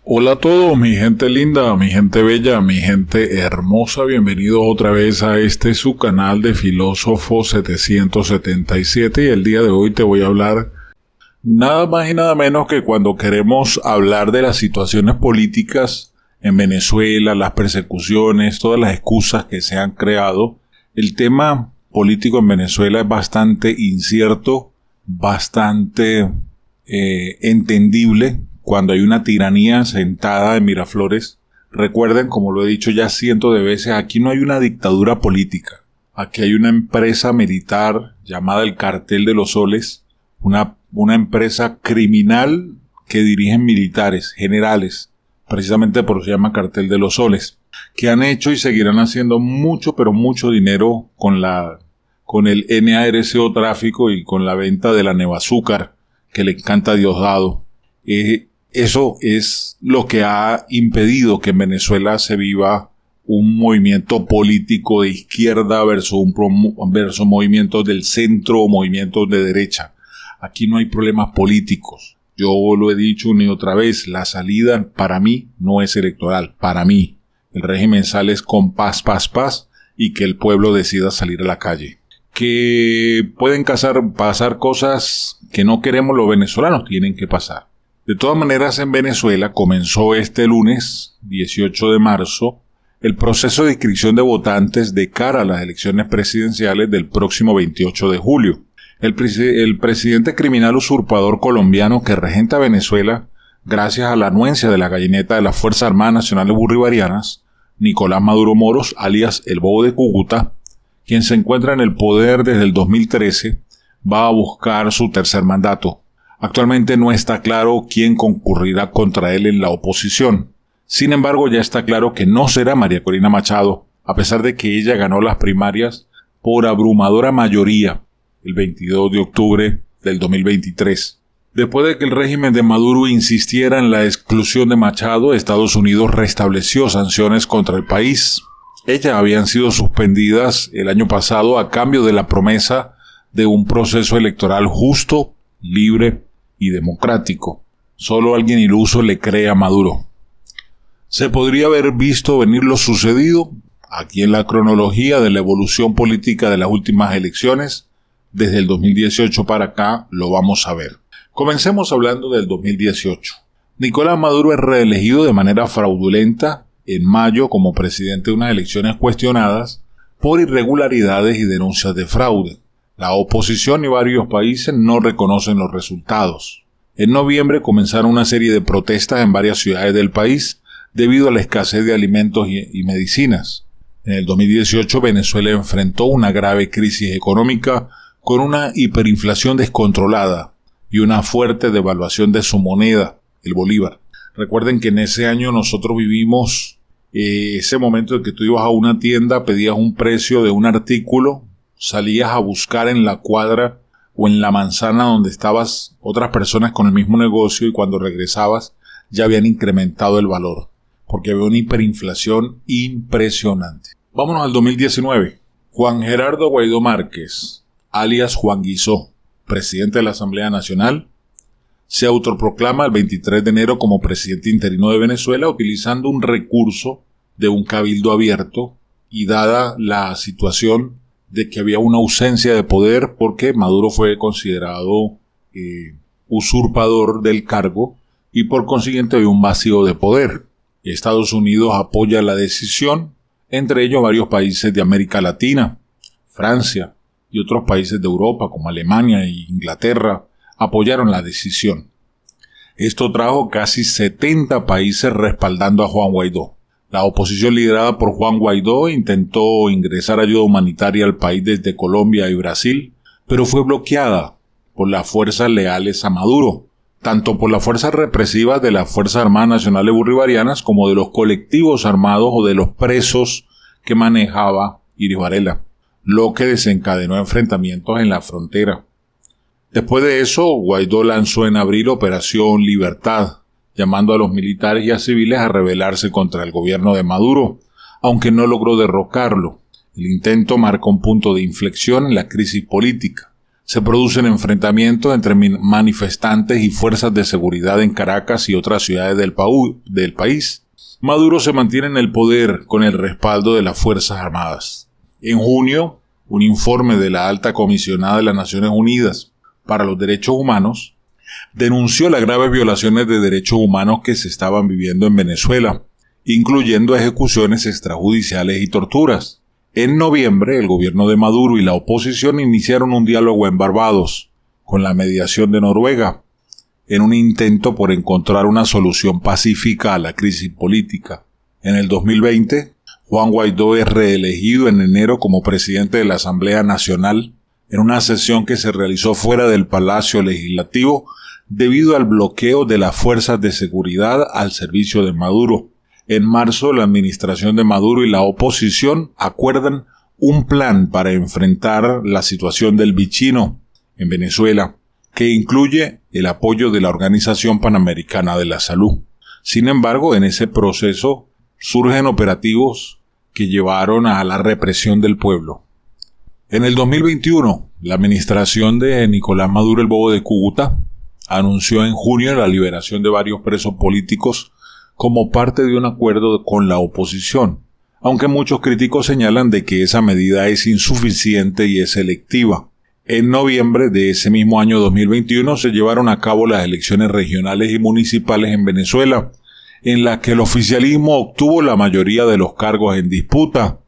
Hola a todos, mi gente linda, mi gente bella, mi gente hermosa, bienvenidos otra vez a su canal de Filósofo 777 y el día de hoy te voy a hablar nada más y nada menos que cuando queremos hablar de las situaciones políticas en Venezuela, las persecuciones, todas las excusas que se han creado. El tema político en Venezuela es bastante incierto, bastante entendible. Cuando hay una tiranía sentada en Miraflores, recuerden, como lo he dicho ya cientos de veces, aquí no hay una dictadura política. Aquí hay una empresa militar llamada el Cartel de los Soles, una empresa criminal que dirigen militares, generales, precisamente por eso se llama Cartel de los Soles, que han hecho y seguirán haciendo mucho, pero mucho dinero con el NARCO tráfico y con la venta de la Nevazúcar, que le encanta a Diosdado. Eso es lo que ha impedido que en Venezuela se viva un movimiento político de izquierda versus movimientos del centro o movimientos de derecha. Aquí no hay problemas políticos. Yo lo he dicho una y otra vez, la salida para mí no es electoral. Para mí, el régimen sale con paz y que el pueblo decida salir a la calle. Que pueden pasar cosas que no queremos los venezolanos, tienen que pasar. De todas maneras, en Venezuela comenzó este lunes, 18 de marzo, el proceso de inscripción de votantes de cara a las elecciones presidenciales del próximo 28 de julio. El presidente criminal usurpador colombiano que regenta Venezuela, gracias a la anuencia de la gallineta de las Fuerzas Armadas Nacionales Bolivarianas, Nicolás Maduro Moros, alias el Bobo de Cúcuta, quien se encuentra en el poder desde el 2013, va a buscar su tercer mandato. Actualmente no está claro quién concurrirá contra él en la oposición. Sin embargo, ya está claro que no será María Corina Machado, a pesar de que ella ganó las primarias por abrumadora mayoría el 22 de octubre del 2023. Después de que el régimen de Maduro insistiera en la exclusión de Machado, Estados Unidos restableció sanciones contra el país. Ellas habían sido suspendidas el año pasado a cambio de la promesa de un proceso electoral justo, libre y democrático. Solo alguien iluso le cree a Maduro. Se podría haber visto venir lo sucedido. Aquí en la cronología de la evolución política de las últimas elecciones, desde el 2018 para acá, lo vamos a ver. Comencemos hablando del 2018. Nicolás Maduro es reelegido de manera fraudulenta en mayo como presidente de unas elecciones cuestionadas por irregularidades y denuncias de fraude. La oposición y varios países no reconocen los resultados. En noviembre comenzaron una serie de protestas en varias ciudades del país debido a la escasez de alimentos y medicinas. En el 2018 Venezuela enfrentó una grave crisis económica con una hiperinflación descontrolada y una fuerte devaluación de su moneda, el bolívar. Recuerden que en ese año nosotros vivimos ese momento en que tú ibas a una tienda, pedías un precio de un artículo, salías a buscar en la cuadra o en la manzana donde estabas otras personas con el mismo negocio y cuando regresabas ya habían incrementado el valor, porque había una hiperinflación impresionante. Vámonos al 2019. Juan Gerardo Guaidó Márquez, alias Juan Guizó, presidente de la Asamblea Nacional, se autoproclama el 23 de enero como presidente interino de Venezuela utilizando un recurso de un cabildo abierto y dada la situación de que había una ausencia de poder porque Maduro fue considerado usurpador del cargo y por consiguiente había un vacío de poder. Estados Unidos apoya la decisión, entre ellos varios países de América Latina, Francia y otros países de Europa como Alemania e Inglaterra apoyaron la decisión. Esto trajo casi 70 países respaldando a Juan Guaidó. La oposición liderada por Juan Guaidó intentó ingresar ayuda humanitaria al país desde Colombia y Brasil, pero fue bloqueada por las fuerzas leales a Maduro, tanto por las fuerzas represivas de las Fuerzas Armadas Nacionales Bolivarianas como de los colectivos armados o de los presos que manejaba Iris Varela, lo que desencadenó enfrentamientos en la frontera. Después de eso, Guaidó lanzó en abril Operación Libertad, llamando a los militares y a civiles a rebelarse contra el gobierno de Maduro, aunque no logró derrocarlo. El intento marca un punto de inflexión en la crisis política. Se producen enfrentamientos entre manifestantes y fuerzas de seguridad en Caracas y otras ciudades del país. Maduro se mantiene en el poder con el respaldo de las Fuerzas Armadas. En junio, un informe de la Alta Comisionada de las Naciones Unidas para los Derechos Humanos denunció las graves violaciones de derechos humanos que se estaban viviendo en Venezuela, incluyendo ejecuciones extrajudiciales y torturas. En noviembre, el gobierno de Maduro y la oposición iniciaron un diálogo en Barbados, con la mediación de Noruega, en un intento por encontrar una solución pacífica a la crisis política. En el 2020, Juan Guaidó es reelegido en enero como presidente de la Asamblea Nacional, en una sesión que se realizó fuera del Palacio Legislativo debido al bloqueo de las fuerzas de seguridad al servicio de Maduro. En marzo, la administración de Maduro y la oposición acuerdan un plan para enfrentar la situación del bichino en Venezuela, que incluye el apoyo de la Organización Panamericana de la Salud. Sin embargo, en ese proceso surgen operativos que llevaron a la represión del pueblo. En el 2021, la administración de Nicolás Maduro, el Bobo de Cúcuta, anunció en junio la liberación de varios presos políticos como parte de un acuerdo con la oposición, aunque muchos críticos señalan de que esa medida es insuficiente y es selectiva. En noviembre de ese mismo año 2021 se llevaron a cabo las elecciones regionales y municipales en Venezuela, en las que el oficialismo obtuvo la mayoría de los cargos en disputa,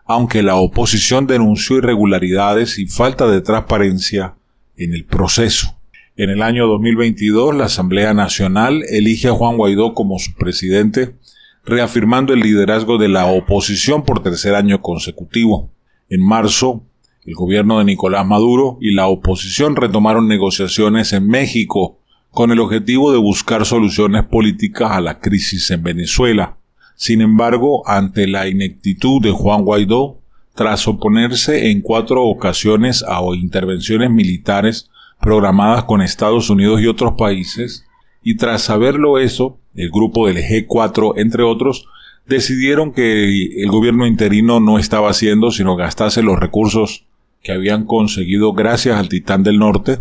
aunque la oposición denunció irregularidades y falta de transparencia en el proceso. En el año 2022, la Asamblea Nacional elige a Juan Guaidó como su presidente, reafirmando el liderazgo de la oposición por tercer año consecutivo. En marzo, el gobierno de Nicolás Maduro y la oposición retomaron negociaciones en México con el objetivo de buscar soluciones políticas a la crisis en Venezuela. Sin embargo, ante la ineptitud de Juan Guaidó, tras oponerse en 4 ocasiones a intervenciones militares programadas con Estados Unidos y otros países, y tras saberlo eso, el grupo del G4, entre otros, decidieron que el gobierno interino no estaba haciendo sino gastarse los recursos que habían conseguido gracias al Titán del Norte,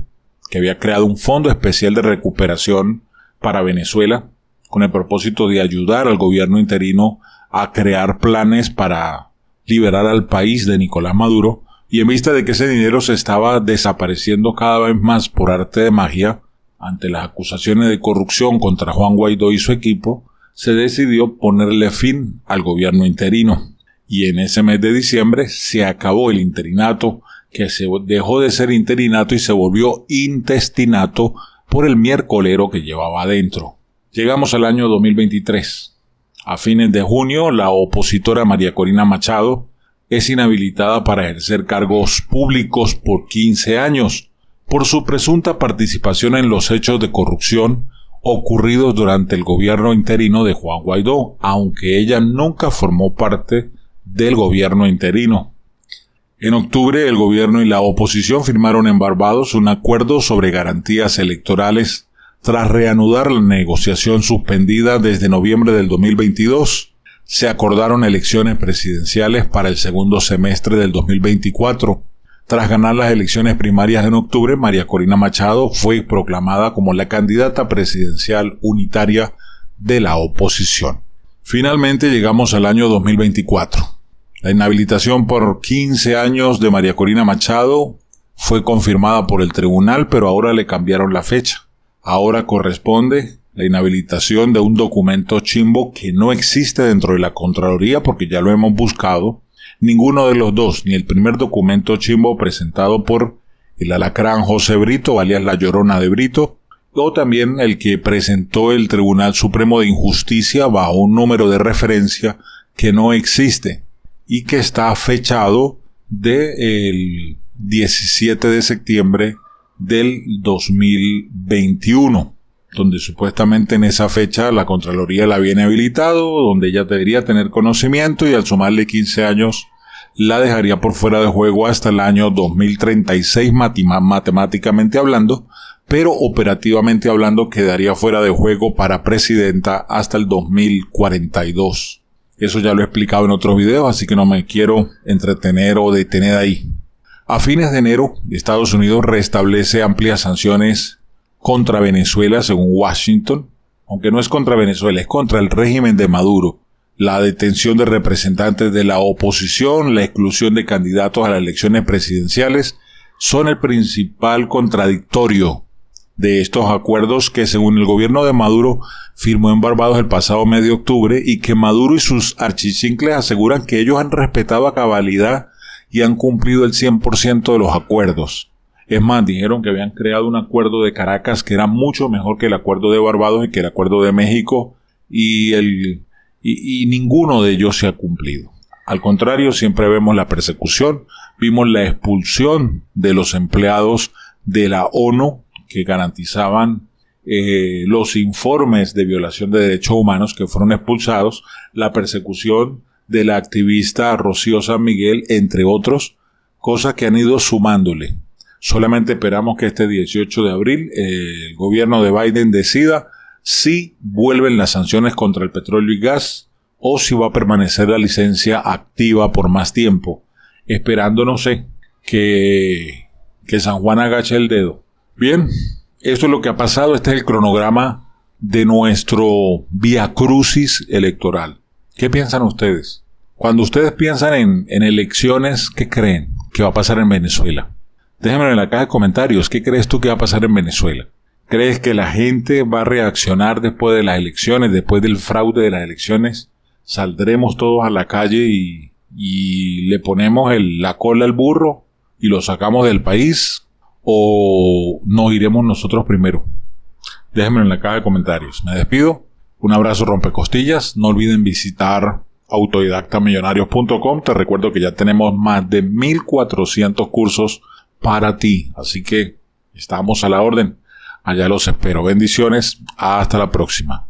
que había creado un fondo especial de recuperación para Venezuela, con el propósito de ayudar al gobierno interino a crear planes para liberar al país de Nicolás Maduro, y en vista de que ese dinero se estaba desapareciendo cada vez más por arte de magia, ante las acusaciones de corrupción contra Juan Guaidó y su equipo, se decidió ponerle fin al gobierno interino. Y en ese mes de diciembre se acabó el interinato, que se dejó de ser interinato y se volvió intestinato por el miércolero que llevaba adentro. Llegamos al año 2023. A fines de junio, la opositora María Corina Machado es inhabilitada para ejercer cargos públicos por 15 años por su presunta participación en los hechos de corrupción ocurridos durante el gobierno interino de Juan Guaidó, aunque ella nunca formó parte del gobierno interino. En octubre, el gobierno y la oposición firmaron en Barbados un acuerdo sobre garantías electorales tras reanudar la negociación suspendida desde noviembre del 2022. Se acordaron elecciones presidenciales para el segundo semestre del 2024. Tras ganar las elecciones primarias en octubre, María Corina Machado fue proclamada como la candidata presidencial unitaria de la oposición. Finalmente llegamos al año 2024. La inhabilitación por 15 años de María Corina Machado fue confirmada por el tribunal, pero ahora le cambiaron la fecha. Ahora corresponde la inhabilitación de un documento chimbo que no existe dentro de la Contraloría porque ya lo hemos buscado. Ninguno de los dos, ni el primer documento chimbo presentado por el alacrán José Brito, alias La Llorona de Brito, o también el que presentó el Tribunal Supremo de Injusticia bajo un número de referencia que no existe y que está fechado del 17 de septiembre del 2021. Donde supuestamente en esa fecha la Contraloría la viene habilitado, donde ella debería tener conocimiento y al sumarle 15 años la dejaría por fuera de juego hasta el año 2036 matemáticamente hablando, pero operativamente hablando quedaría fuera de juego para presidenta hasta el 2042. Eso ya lo he explicado en otros videos, así que no me quiero entretener o detener ahí. A fines de enero, Estados Unidos restablece amplias sanciones contra Venezuela, según Washington, aunque no es contra Venezuela, es contra el régimen de Maduro. La detención de representantes de la oposición, la exclusión de candidatos a las elecciones presidenciales, son el principal contradictorio de estos acuerdos que, según el gobierno de Maduro, firmó en Barbados el pasado mes de octubre, y que Maduro y sus archichincles aseguran que ellos han respetado a cabalidad y han cumplido el 100% de los acuerdos. Es más, dijeron que habían creado un acuerdo de Caracas que era mucho mejor que el acuerdo de Barbados y que el acuerdo de México, y ninguno de ellos se ha cumplido. Al contrario, siempre vemos la persecución. Vimos la expulsión de los empleados de la ONU que garantizaban los informes de violación de derechos humanos, que fueron expulsados, la persecución de la activista Rocío San Miguel, entre otros, cosas que han ido sumándole. Solamente esperamos que este 18 de abril el gobierno de Biden decida si vuelven las sanciones contra el petróleo y gas o si va a permanecer la licencia activa por más tiempo, esperando, no sé, que San Juan agache el dedo. Bien, esto es lo que ha pasado. Este es el cronograma de nuestro viacrucis electoral. ¿Qué piensan ustedes? Cuando ustedes piensan en elecciones, ¿qué creen que va a pasar en Venezuela? Déjenmelo en la caja de comentarios. ¿Qué crees tú que va a pasar en Venezuela? ¿Crees que la gente va a reaccionar después de las elecciones, después del fraude de las elecciones? ¿Saldremos todos a la calle y le ponemos la cola al burro y lo sacamos del país? ¿O nos iremos nosotros primero? Déjenmelo en la caja de comentarios. Me despido. Un abrazo rompecostillas. No olviden visitar autodidactamillonarios.com. Te recuerdo que ya tenemos más de 1,400 cursos para ti. Así que estamos a la orden. Allá los espero. Bendiciones. Hasta la próxima.